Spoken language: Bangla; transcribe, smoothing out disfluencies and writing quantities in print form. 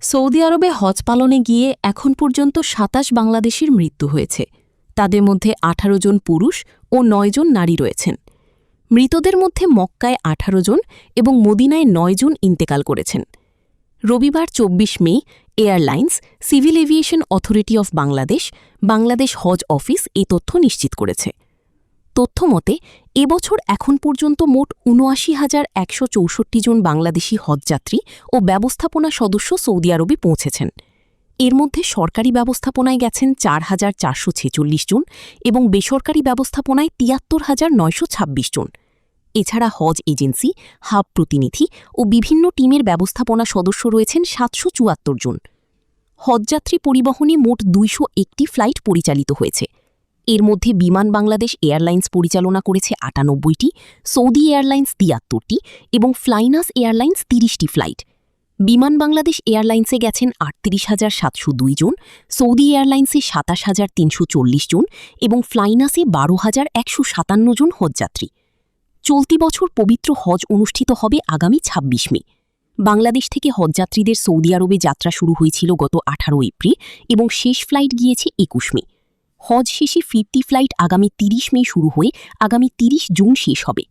সৌদি আরবে হজ পালনে গিয়ে এখন পর্যন্ত ২৭ বাংলাদেশির মৃত্যু হয়েছে। তাদের মধ্যে ১৮ জন পুরুষ ও ৯ জন নারী রয়েছেন। মৃতদের মধ্যে মক্কায় ১৮ জন এবং মদিনায় ৯ জন ইন্তেকাল করেছেন। রবিবার ২৪ মে airlines, civil aviation authority of Bangladesh, Bangladesh Hajj office এ তথ্য নিশ্চিত করেছে। তথ্যমতে এবছর এখন পর্যন্ত মোট ৭৯,১৬৪ জন বাংলাদেশি হজযাত্রী ও ব্যবস্থাপনা সদস্য সৌদি আরবে পৌঁছেছেন। এর মধ্যে সরকারি ব্যবস্থাপনায় গেছেন ৪,৪৪৬ জন এবং বেসরকারি ব্যবস্থাপনায় ৭৩,৯২৬ জন। এছাড়া হজ এজেন্সি, হাব প্রতিনিধি ও বিভিন্ন টিমের ব্যবস্থাপনা সদস্য রয়েছেন ৭৭৪ জন। হজযাত্রী পরিবহনে মোট ২০১টি ফ্লাইট পরিচালিত হয়েছে। এর মধ্যে বিমান বাংলাদেশ এয়ারলাইন্স পরিচালনা করেছে ৯৮টি, সৌদি এয়ারলাইন্স ৭৩টি এবং ফ্লাইনাস এয়ারলাইন্স ৩০টি ফ্লাইট। বিমান বাংলাদেশ এয়ারলাইন্সে গেছেন ৩৮,৭০২ জন, সৌদি এয়ারলাইন্সে ২৭,৩৪০ জন এবং ফ্লাইনাসে ১২,১৫৭ জন হজযাত্রী। চলতি বছর পবিত্র হজ অনুষ্ঠিত হবে আগামী ২৬ মে। বাংলাদেশ থেকে হজযাত্রীদের সৌদি আরবে যাত্রা শুরু হয়েছিল গত ১৮ এপ্রিল এবং শেষ ফ্লাইট গিয়েছে ২১ মে। হজ শেষে ফিরতি ফ্লাইট আগামী ৩০ মে শুরু হয়ে আগামী ৩০ জুন শেষ হবে।